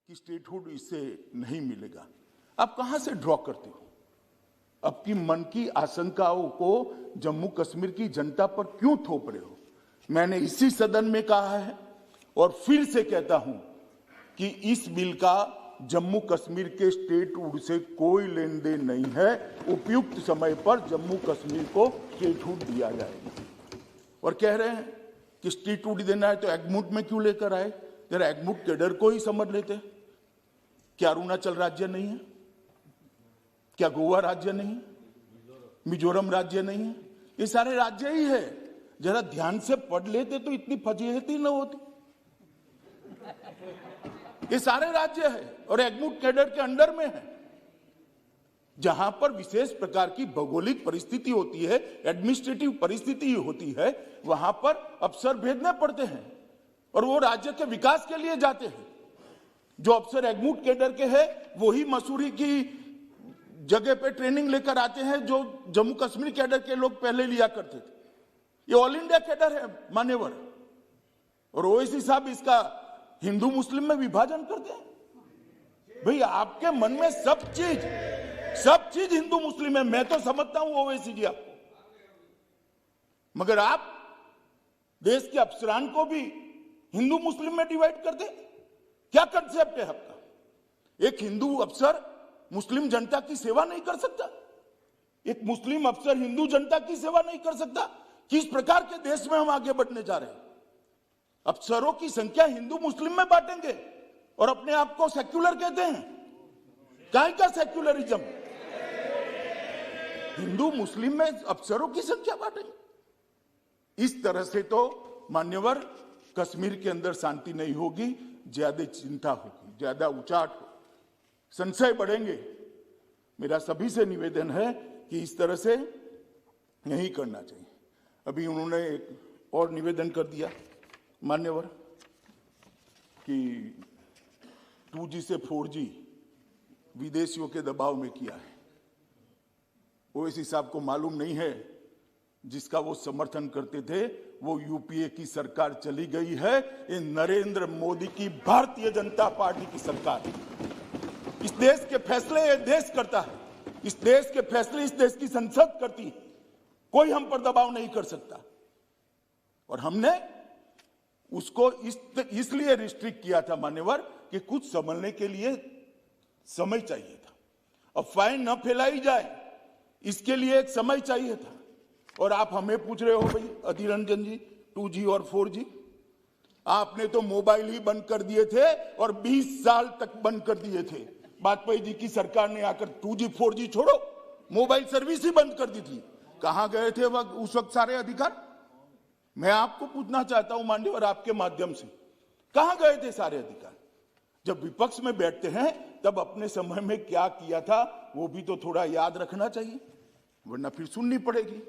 कि स्टेटहुड इससे नहीं मिलेगा। आप कहां से ड्रॉ करते हो? आपकी मन की आशंकाओं को जम्मू कश्मीर की जनता पर क्यों थोप रहे हो? मैंने इसी सदन में कहा है और फिर से कहता हूं कि इस बिल का जम्मू कश्मीर के स्टेटहुड से कोई लेन देन नहीं है। उपयुक्त समय पर जम्मू कश्मीर को स्टेटहुड दिया जाएगा। और कह रहे हैं कि स्टेटहुड देना है तो एग्मूट में क्यों लेकर आए? जरा एग्मूट कैडर को ही समझ लेते। क्या अरुणाचल राज्य नहीं है? क्या गोवा राज्य नहीं है? मिजोरम राज्य नहीं है? ये सारे राज्य ही है। जरा ध्यान से पढ़ लेते तो इतनी फजीहती न होती। ये सारे राज्य है और एग्मूट कैडर के अंडर में है। जहां पर विशेष प्रकार की भौगोलिक परिस्थिति होती है, एडमिनिस्ट्रेटिव परिस्थिति होती है, वहां पर अफसर भेजने पड़ते हैं और वो राज्य के विकास के लिए जाते हैं। जो अफसर एग्मूट कैडर के हैं वही मसूरी की जगह पे ट्रेनिंग लेकर आते हैं जो जम्मू कश्मीर कैडर के लोग पहले लिया करते थे। ये ऑल इंडिया कैडर है मान्यवर। और ओवैसी साहब इसका हिंदू मुस्लिम में विभाजन करते हैं। भाई आपके मन में सब चीज हिंदू मुस्लिम है, मैं तो समझता हूं ओवैसी जी आपको, मगर आप देश के अफसरान को भी हिंदू मुस्लिम में डिवाइड कर दे। क्या कंसेप्ट है आपका? एक हिंदू अफसर मुस्लिम जनता की सेवा नहीं कर सकता? एक मुस्लिम अफसर हिंदू जनता की सेवा नहीं कर सकता? किस प्रकार के देश में हम आगे बढ़ने जा रहे हैं? अफसरों की संख्या हिंदू मुस्लिम में बांटेंगे और अपने आप को सेक्युलर कहते हैं। काहे का सेक्युलरिज्म? हिंदू मुस्लिम में अफसरों की संख्या बांटेंगे। इस तरह से तो मान्यवर कश्मीर के अंदर शांति नहीं होगी, ज्यादा चिंता होगी, ज्यादा उचाट होगी, संशय बढ़ेंगे। मेरा सभी से निवेदन है कि इस तरह से नहीं करना चाहिए। अभी उन्होंने एक और निवेदन कर दिया मान्यवर कि 2G से 4G विदेशियों के दबाव में किया है। ओवैसी साहब को मालूम नहीं है जिसका वो समर्थन करते थे वो यूपीए की सरकार चली गई है। ये नरेंद्र मोदी की भारतीय जनता पार्टी की सरकार है। इस देश के फैसले ये देश करता है। इस देश के फैसले इस देश की संसद करती है। कोई हम पर दबाव नहीं कर सकता। और हमने उसको इसलिए रिस्ट्रिक्ट किया था मान्यवर कि कुछ समझने के लिए समय चाहिए था। अब फाइन न फैलाई जाए इसके लिए एक समय चाहिए था। और आप हमें पूछ रहे हो भाई अधीर रंजन जी 2G और 4G, आपने तो मोबाइल ही बंद कर दिए थे और 20 साल तक बंद कर दिए थे। वाजपेयी जी की सरकार ने आकर 2G 4G छोड़ो, मोबाइल सर्विस ही बंद कर दी थी। कहां गए थे उस वक्त सारे अधिकार? मैं आपको पूछना चाहता हूं माननीय और आपके माध्यम से, कहां गए थे सारे अधिकार? जब विपक्ष में बैठते हैं तब अपने समय में क्या किया था वो भी तो थोड़ा याद रखना चाहिए, वरना फिर सुननी पड़ेगी।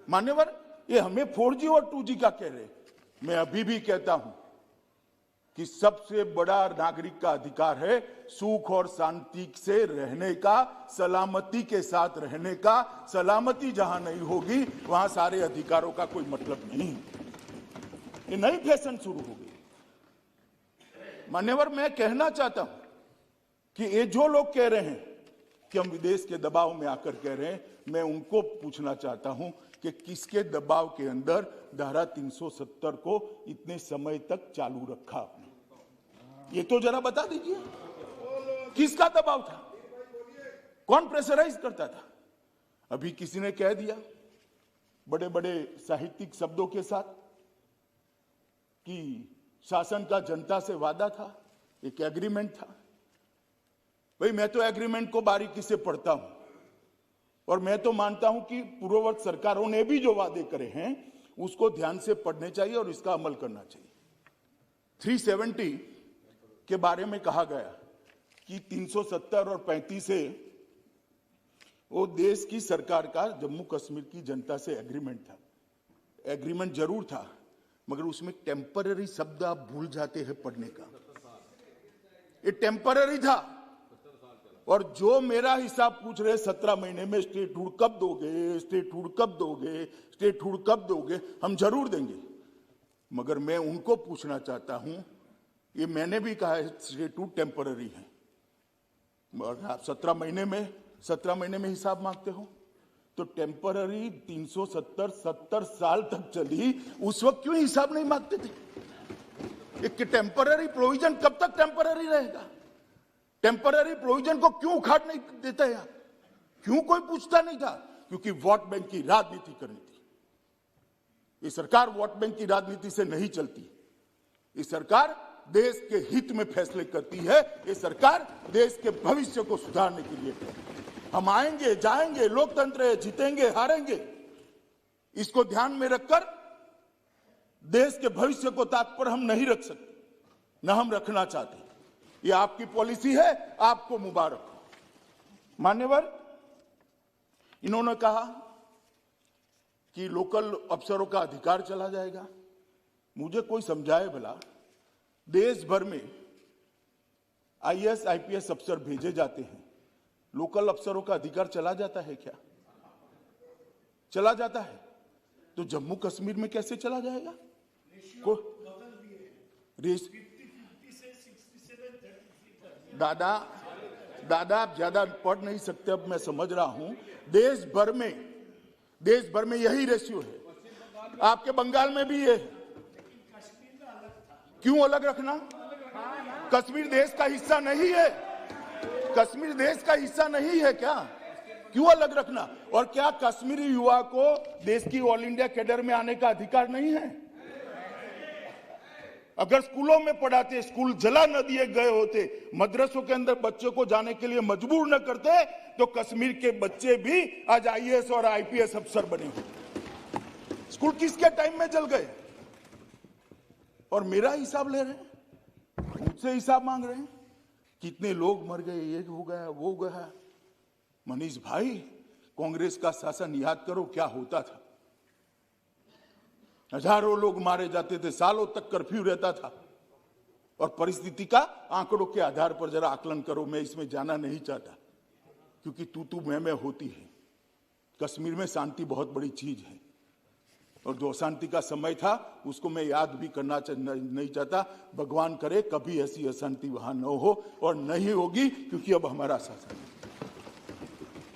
मान्यवर ये हमें 4G और 2G का कह रहे। मैं अभी भी कहता हूं कि सबसे बड़ा नागरिक का अधिकार है सुख और शांति से रहने का, सलामती के साथ रहने का। सलामती जहां नहीं होगी वहां सारे अधिकारों का कोई मतलब नहीं। ये नई फैशन शुरू हो गई मान्यवर। मैं कहना चाहता हूं कि ये जो लोग कह रहे हैं कि हम विदेश के दबाव में आकर कह रहे हैं, मैं उनको पूछना चाहता हूं कि किसके दबाव के अंदर धारा 370 को इतने समय तक चालू रखा आपने? ये तो जरा बता दीजिए, किसका दबाव था? कौन प्रेशराइज करता था? अभी किसी ने कह दिया बड़े बड़े साहित्यिक शब्दों के साथ कि शासन का जनता से वादा था, एक एग्रीमेंट था। भाई मैं तो एग्रीमेंट को बारीकी से पढ़ता हूं और मैं तो मानता हूं कि पूर्ववर्ती सरकारों ने भी जो वादे करे हैं उसको ध्यान से पढ़ने चाहिए और इसका अमल करना चाहिए। 370 के बारे में कहा गया कि 370 और 35 से वो देश की सरकार का जम्मू कश्मीर की जनता से एग्रीमेंट था। एग्रीमेंट जरूर था मगर उसमें टेम्पररी शब्द आप भूल जाते हैं पढ़ने का। ये टेम्पररी था। और जो मेरा हिसाब पूछ रहे 17 महीने में स्टेटहुड कब दोगे, स्टेटहुड कब दोगे, स्टेटहुड कब दोगे, हम जरूर देंगे। मगर मैं उनको पूछना चाहता हूं ये मैंने भी कहा है, स्टेट टेम्पररी है। और आप 17 महीने में हिसाब मांगते हो तो टेम्पररी 370 साल तक चली, उस वक्त क्यों हिसाब नहीं मांगते थे? एक टेम्पररी प्रोविजन कब तक टेम्पररी रहेगा? टेम्पररी प्रोविजन को क्यों उखाड़ नहीं देते यार? क्यों कोई पूछता नहीं था? क्योंकि वोट बैंक की राजनीति करनी थी। ये सरकार वोट बैंक की राजनीति से नहीं चलती। ये सरकार देश के हित में फैसले करती है। ये सरकार देश के भविष्य को सुधारने के लिए है। हम आएंगे जाएंगे, लोकतंत्र है, जीतेंगे हारेंगे, इसको ध्यान में रखकर देश के भविष्य को ताक पर हम नहीं रख सकते, न हम रखना चाहते। ये आपकी पॉलिसी है, आपको मुबारक हो। मान्यवर, इन्होंने कहा कि लोकल अफसरों का अधिकार चला जाएगा। मुझे कोई समझाए भला, देश भर में आईएएस आईपीएस अफसर भेजे जाते हैं, लोकल अफसरों का अधिकार चला जाता है क्या? चला जाता है तो जम्मू कश्मीर में कैसे चला जाएगा? दादा आप ज्यादा पढ़ नहीं सकते, अब मैं समझ रहा हूं। देश भर में यही रेशियो है। आपके बंगाल में भी ये, क्यों अलग रखना? कश्मीर देश का हिस्सा नहीं है? कश्मीर देश का हिस्सा नहीं है क्या? क्यों अलग रखना? और क्या कश्मीरी युवा को देश की ऑल इंडिया कैडर में आने का अधिकार नहीं है? अगर स्कूलों में पढ़ाते, स्कूल जला न दिए गए होते, मदरसों के अंदर बच्चों को जाने के लिए मजबूर न करते, तो कश्मीर के बच्चे भी आज आईएएस और आईपीएस अफसर बने होते। स्कूल किसके टाइम में जल गए? और मेरा हिसाब ले रहे हैं, मुझसे हिसाब मांग रहे हैं। कितने लोग मर गए, ये हो गया वो गया। मनीष भाई, कांग्रेस का शासन याद करो क्या होता था। हजारों लोग मारे जाते थे, सालों तक कर्फ्यू रहता था। और परिस्थिति का आंकड़ों के आधार पर जरा आकलन करो। मैं इसमें जाना नहीं चाहता, क्योंकि तू मैं होती है। कश्मीर में शांति बहुत बड़ी चीज है, और जो अशांति का समय था उसको मैं याद भी करना नहीं चाहता। भगवान करे कभी ऐसी अशांति वहां न हो, और नहीं होगी, क्योंकि अब हमारा शासन है।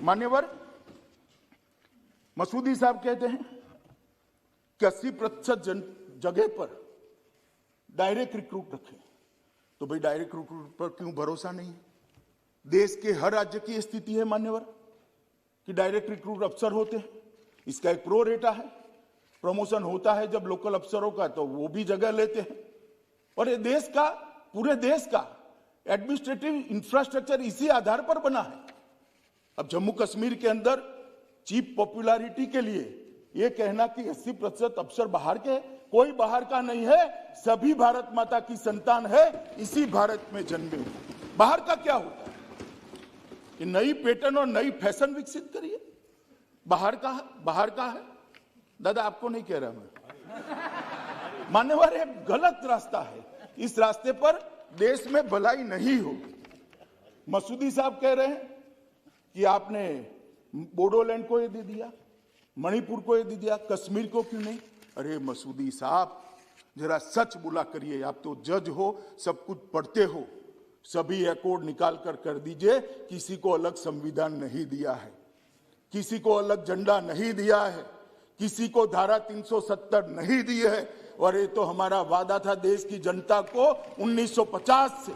मान्यवर, मसूदी साहब कहते हैं कि 80% जगह पर डायरेक्ट रिक्रूट रखें। तो भाई डायरेक्ट रिक्रूट पर क्यों भरोसा नहीं? देश के हर राज्य की स्थिति है मान्यवर कि डायरेक्ट रिक्रूट अफसर होते हैं। इसका एक प्रो रेटा है, प्रमोशन होता है जब लोकल अफसरों का, तो वो भी जगह लेते हैं। और ये देश का, पूरे देश का एडमिनिस्ट्रेटिव इंफ्रास्ट्रक्चर इसी आधार पर बना है। अब जम्मू कश्मीर के अंदर चीप पॉपुलैरिटी के लिए ये कहना कि 80% अफसर बाहर के, कोई बाहर का नहीं है, सभी भारत माता की संतान है, इसी भारत में जन्मे हुए। बाहर का क्या होता है कि नई पैटर्न और नई फैशन विकसित करिए। बाहर का है। दादा आपको नहीं कह रहा मैं, मान्यवर, एक गलत रास्ता है। इस रास्ते पर देश में भलाई नहीं होगी। मसूदी साहब कह रहे हैं कि आपने बोडोलैंड को ये दे दिया, मणिपुर को ये दे दिया, कश्मीर को क्यों नहीं? अरे मसूदी साहब, जरा सच बोला करिए। आप तो जज हो, सब कुछ पढ़ते हो। सभी अकॉर्ड निकाल कर दीजिए। किसी को अलग संविधान नहीं दिया है, किसी को अलग झंडा नहीं दिया है, किसी को धारा 370 नहीं दी है। और ये तो हमारा वादा था देश की जनता को 1950 से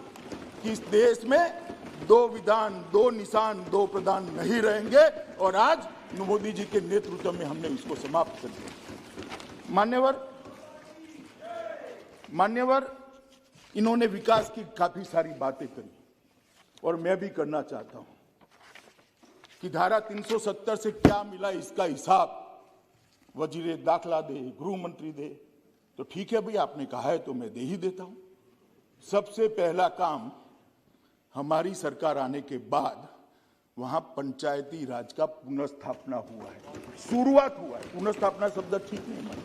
कि इस देश में 2 विधान, 2 निशान, 2 प्रधान नहीं रहेंगे। और आज मोदी जी के नेतृत्व में हमने इसको समाप्त कर दिया। मान्यवर, इन्होंने विकास की काफी सारी बातें करी, और मैं भी करना चाहता हूं कि धारा 370 से क्या मिला, इसका हिसाब वजीर दाखिला दे, गृह मंत्री दे। तो ठीक है भाई, आपने कहा है तो मैं दे ही देता हूं। सबसे पहला काम हमारी सरकार आने के बाद वहां पंचायती राज का पुनर्स्थापना हुआ है, शुरुआत हुआ है। पुनर्स्थापना शब्द ठीक नहीं माना।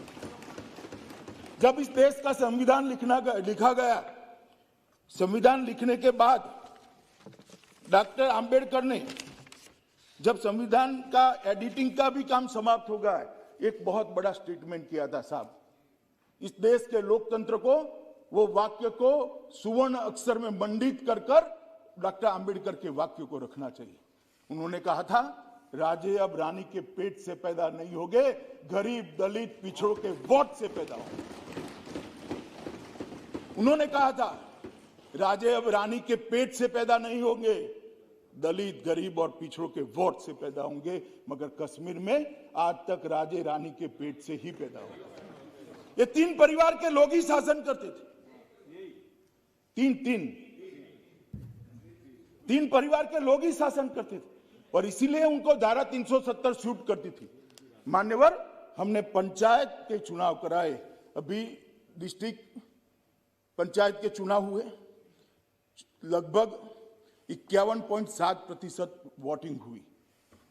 जब इस देश का संविधान लिखा गया, संविधान लिखने के बाद डॉक्टर आंबेडकर ने, जब संविधान का एडिटिंग का भी काम समाप्त हो गया, एक बहुत बड़ा स्टेटमेंट किया था। साहब, इस देश के लोकतंत्र को वो वाक्य को सुवर्ण अक्षर में मंडित कर कर डॉक्टर आंबेडकर के वाक्य को रखना चाहिए। उन्होंने कहा था, राजे अब रानी के पेट से पैदा नहीं होंगे, गरीब दलित पिछड़ों के वोट से पैदा होंगे। उन्होंने कहा था, राजे अब रानी के पेट से पैदा नहीं होंगे, दलित गरीब और पिछड़ों के वोट से पैदा होंगे। मगर कश्मीर में आज तक राजे रानी के पेट से ही पैदा होगा। ये 3 परिवार के लोग ही शासन करते थे। तीन परिवार के लोग ही शासन करते थे और इसीलिए उनको धारा 370 शूट करती थी। मान्यवर, हमने पंचायत के चुनाव कराए, अभी डिस्ट्रिक्ट पंचायत के चुनाव हुए, लगभग 51.7% वोटिंग हुई,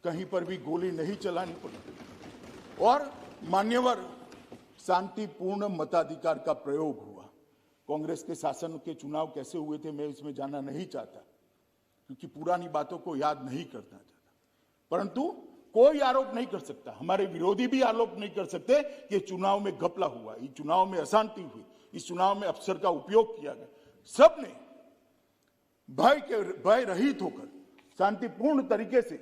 कहीं पर भी गोली नहीं चलानी पड़ी और मान्यवर शांतिपूर्ण मताधिकार का प्रयोग हुआ। कांग्रेस के शासन के चुनाव कैसे हुए थे मैं इसमें जाना नहीं चाहता, क्योंकि पुरानी बातों को याद नहीं करना चाहता, परंतु कोई आरोप नहीं कर सकता, हमारे विरोधी भी आरोप नहीं कर सकते कि चुनाव में घपला हुआ, इस चुनाव में अशांति हुई, इस चुनाव में अफसर का उपयोग किया गया। सबने भय रहित होकर शांतिपूर्ण तरीके से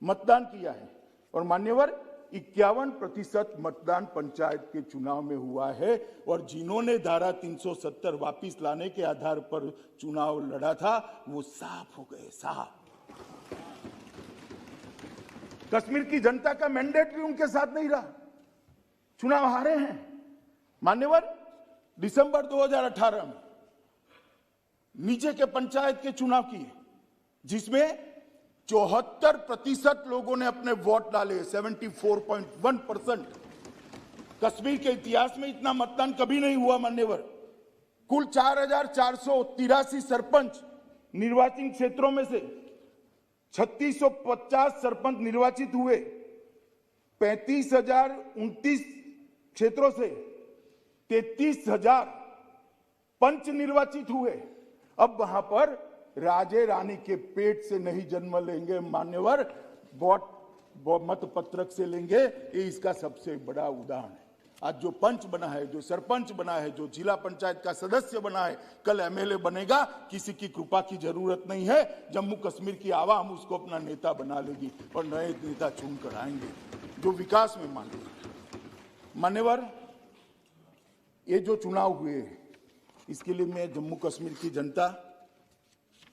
मतदान किया है और मान्यवर 51% मतदान पंचायत के चुनाव में हुआ है और जिन्होंने धारा 370 वापिस लाने के आधार पर चुनाव लड़ा था वो साफ हो गए, साफ। कश्मीर की जनता का मैंडेट भी उनके साथ नहीं रहा, चुनाव हारे हैं। मान्यवर, दिसंबर 2018 में नीचे के पंचायत के चुनाव किए, जिसमें 74% लोगों ने अपने वोट डाले, 74.1%। कश्मीर के इतिहास में इतना मतदान कभी नहीं हुआ मान्यवर। कुल 4,483 सरपंच निर्वाचित क्षेत्रों में से 3650 सरपंच निर्वाचित हुए, 35,029 क्षेत्रों से 33,000 पंच निर्वाचित हुए। अब वहां पर राजे रानी के पेट से नहीं जन्म लेंगे मान्यवर, वोट मत पत्रक से लेंगे। ये इसका सबसे बड़ा उदाहरण है। आज जो पंच बना है, जो सरपंच बना है, जो जिला पंचायत का सदस्य बना है, कल एमएलए बनेगा, किसी की कृपा की जरूरत नहीं है। जम्मू कश्मीर की आवाम उसको अपना नेता बना लेगी और नए नेता चुन कर आएंगे जो विकास में मानेंगे। मान्यवर, ये जो चुनाव हुए इसके लिए मैं जम्मू कश्मीर की जनता,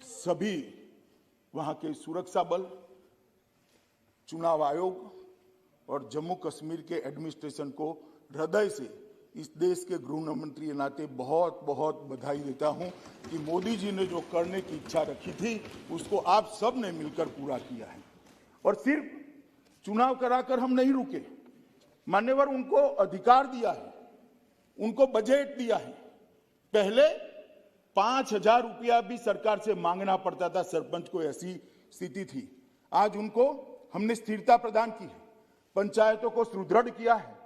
सभी वहां के सुरक्षा बल, चुनाव आयोग और जम्मू कश्मीर के एडमिनिस्ट्रेशन को हृदय से इस देश के गृह मंत्री के नाते बहुत बहुत बधाई देता हूं कि मोदी जी ने जो करने की इच्छा रखी थी उसको आप सब ने मिलकर पूरा किया है। और सिर्फ चुनाव कराकर हम नहीं रुके मान्यवर, उनको अधिकार दिया है, उनको बजट दिया है। पहले 5,000 रुपया भी सरकार से मांगना पड़ता था, सरपंच को ऐसी स्थिति थी। आज उनको हमने स्थिरता प्रदान की है, पंचायतों को सुदृढ़ किया है,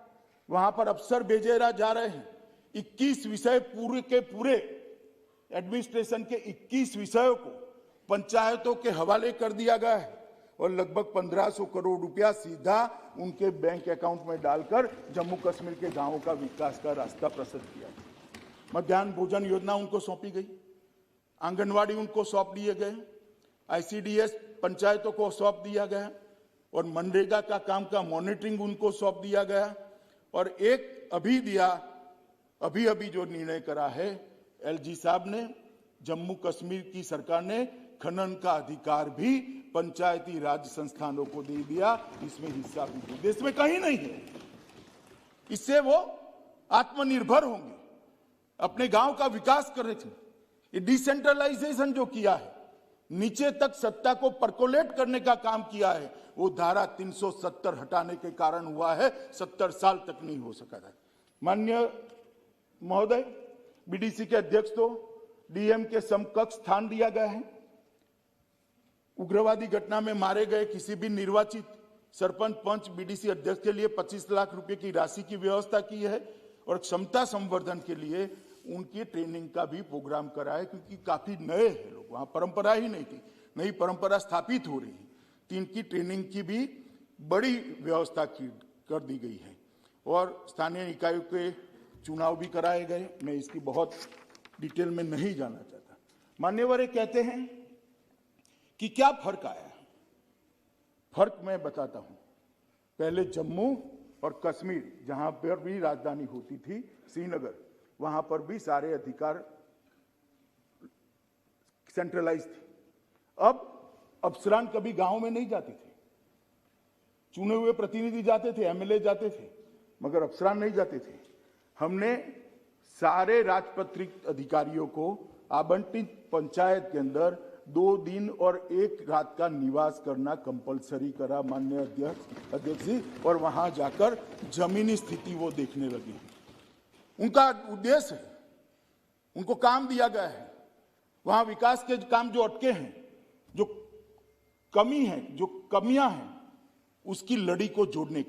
वहां पर अफसर भेजे जा रहे हैं। 21 विषय पूरे के पूरे एडमिनिस्ट्रेशन के 21 विषयों को पंचायतों के हवाले कर दिया गया है और लगभग 1500 करोड़ रुपया सीधा उनके बैंक अकाउंट में डालकर जम्मू कश्मीर के गांवों का विकास का रास्ता प्रशस्त किया। मध्याह्न भोजन योजना उनको सौंपी गई, आंगनवाड़ी उनको सौंप दिए गए, आईसीडीएस पंचायतों को सौंप दिया गया और मनरेगा का काम का मॉनिटरिंग उनको सौंप दिया गया। और एक अभी जो निर्णय करा है एलजी साहब ने, जम्मू कश्मीर की सरकार ने खनन का अधिकार भी पंचायती राज संस्थानों को दे दिया, इसमें हिस्सा भी देश में कहीं नहीं है। इससे वो आत्मनिर्भर होंगे, अपने गांव का विकास कर रहे थे। ये डिसेंट्रलाइजेशन जो किया है, नीचे तक सत्ता को परकोलेट करने का काम किया है, वो धारा 370 हटाने के कारण हुआ है। 70 साल तक नहीं हो सका था। माननीय महोदय, बीडीसी के अध्यक्ष तो डीएम के समकक्ष स्थान दिया गया है। उग्रवादी घटना में मारे गए किसी भी निर्वाचित सरपंच, पंच, बीडीसी अध्यक्ष के लिए 25 लाख रुपए की राशि की व्यवस्था की है और क्षमता संवर्धन के लिए उनकी ट्रेनिंग का भी प्रोग्राम करा है, क्योंकि काफी नए हैं लोग, वहां परंपरा ही नहीं थी, नई परंपरा स्थापित हो रही है। तो इनकी ट्रेनिंग की भी बड़ी व्यवस्था कर दी गई है और स्थानीय निकायों के चुनाव भी कराए गए। मैं इसकी बहुत डिटेल में नहीं जाना चाहता। मान्यवर ये कहते हैं कि क्या फर्क आया। फर्क मैं बताता हूं। पहले जम्मू और कश्मीर, जहां पर भी राजधानी होती थी श्रीनगर, वहां पर भी सारे अधिकार सेंट्रलाइज थे। अब अफसरान कभी गांव में नहीं जाते थे, चुने हुए प्रतिनिधि जाते थे, एमएलए जाते थे, मगर अफसरान नहीं जाते थे। हमने सारे राजपत्रित अधिकारियों को आवंटित पंचायत के अंदर 2 दिन और 1 रात का निवास करना कंपलसरी करा, माननीय अध्यक्ष जी, और वहां जाकर जमीनी स्थिति वो देखने लगे। उनका उद्देश्य है, उनको काम दिया गया है, वहां विकास के काम जो अटके हैं, जो कमी है, जो कमियां हैं, उसकी लड़ी को जोड़ने